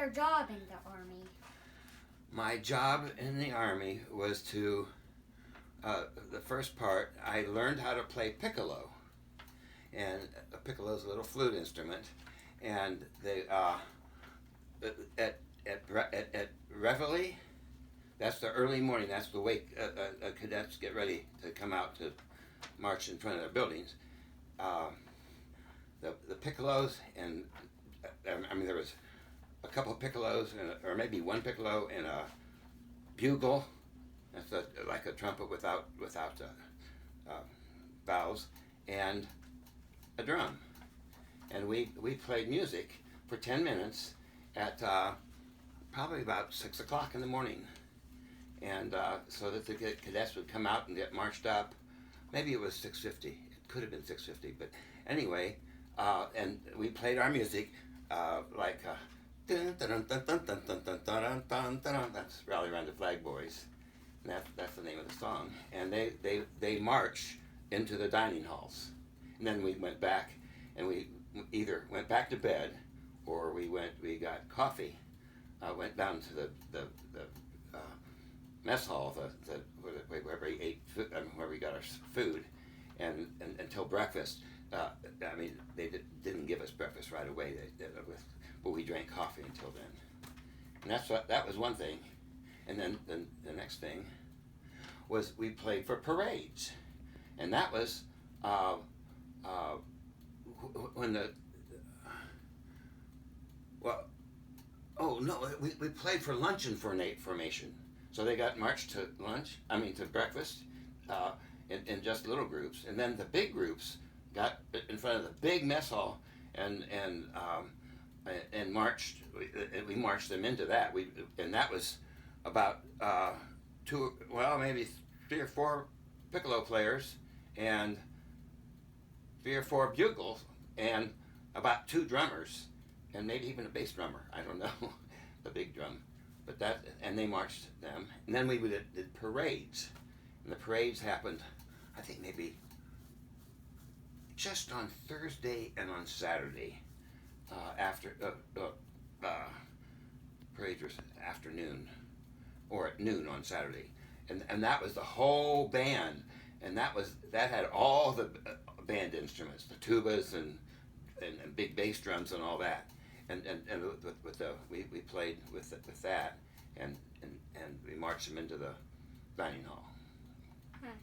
your job in the army? My job in the Army was to, the first part, I learned how to play piccolo. And a piccolo is a little flute instrument. And they, at Reveille, that's the early morning, that's the way cadets get ready to come out to march in front of their buildings. The piccolos, and I mean, there was a couple of piccolos, or maybe one piccolo and a bugle. That's like a trumpet without valves, and a drum. And we played music for 10 minutes at probably about 6 o'clock in the morning. And so that the cadets would come out and get marched up. Maybe it was 6:50. It could have been 6:50, but anyway, and we played our music like that's Rally Around the Flag Boys, and that's the name of the song. And they march into the dining halls, and then we went back, and we either went back to bed, or we got coffee, went down to the mess hall, where we ate food, where we got our food, and until breakfast. I mean, they didn't give us breakfast right away. But we drank coffee until then. And that was one thing. And then the next thing was we played for parades, and that was when we played for luncheon formation. So they got marched to to breakfast, in just little groups, and then the big groups got in front of the big mess hall and marched. We marched them into that. And that was about maybe 3 or 4 piccolo players and 3 or 4 bugles and about 2 drummers and maybe even a bass drummer. I don't know, the big drum. But and they marched them, and then we did parades, and the parades happened, I think maybe just on Thursday and on Saturday, after parade was afternoon, or at noon on Saturday, and that was the whole band, and that had all the band instruments, the tubas and big bass drums and all that. And we played with that, and we marched them into the dining hall. Huh.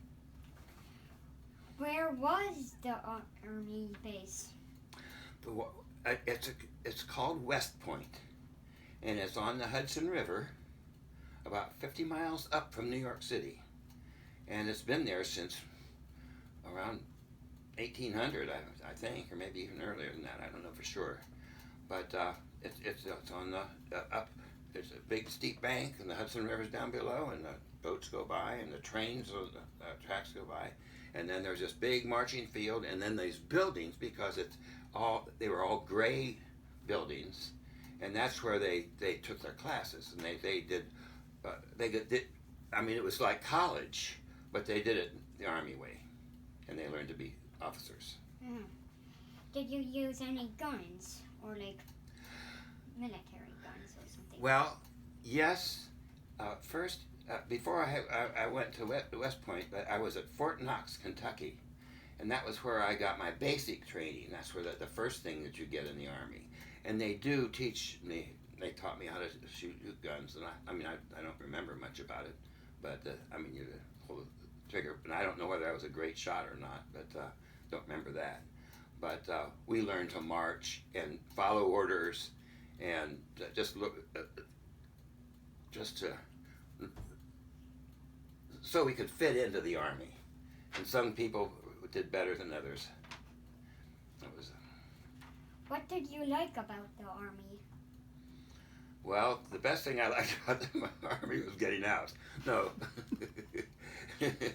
Where was the army base? It's called West Point, and it's on the Hudson River, about 50 miles up from New York City, and it's been there since around 1800, I think, or maybe even earlier than that. I don't know for sure. But it's on the up. There's a big steep bank, and the Hudson River's down below, and the boats go by, and the trains, the tracks go by, and then there's this big marching field, and then these buildings, because they were all gray buildings, and that's where they took their classes, and they did. I mean, it was like college, but they did it the Army way, and they learned to be officers. Mm. Did you use any guns? Or like military guns or something? Well, yes. First, before I went to West Point, I was at Fort Knox, Kentucky, and that was where I got my basic training. That's where the first thing that you get in the Army, and they do teach me. They taught me how to shoot guns, and I don't remember much about it, but you pull the trigger, and I don't know whether I was a great shot or not, but don't remember that. But we learned to march and follow orders, and just look, so we could fit into the Army. And some people did better than others. What did you like about the Army? Well, the best thing I liked about the Army was getting out. No. The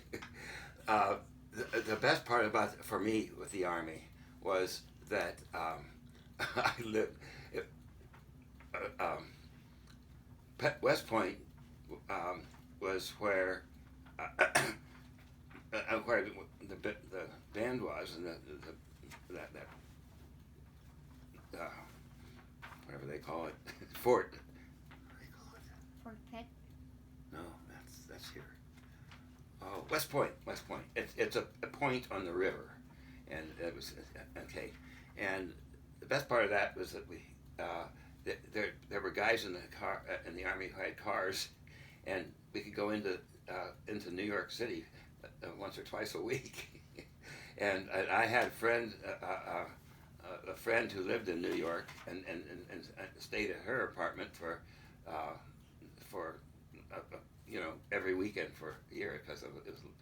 best part for me with the Army was that I lived West Point was where the band was, and that whatever they call it, Fort. What do they call it? Fort Pitt. No, that's here. Oh, West Point. West Point. It's a point on the river, and it was okay. And the best part of that was that we there were guys in the car in the Army who had cars, and we could go into New York City once or twice a week. And I had a friend who lived in New York and stayed at her apartment for every weekend for a year because it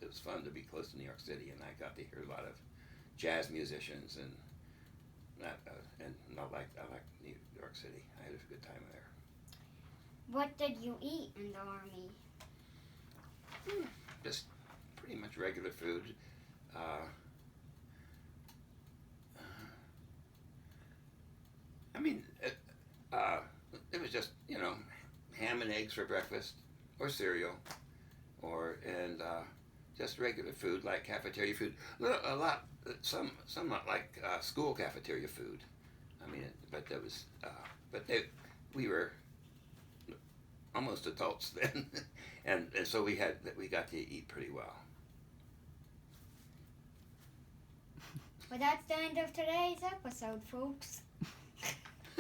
was fun to be close to New York City, and I got to hear a lot of jazz musicians and I like New York City. I had a good time there. What did you eat in the Army? Just pretty much regular food. I mean, it was just ham and eggs for breakfast, or cereal, and just regular food like cafeteria food. Somewhat like school cafeteria food. I mean, but that was, we were almost adults then, and so we got to eat pretty well. Well, that's the end of today's episode, folks.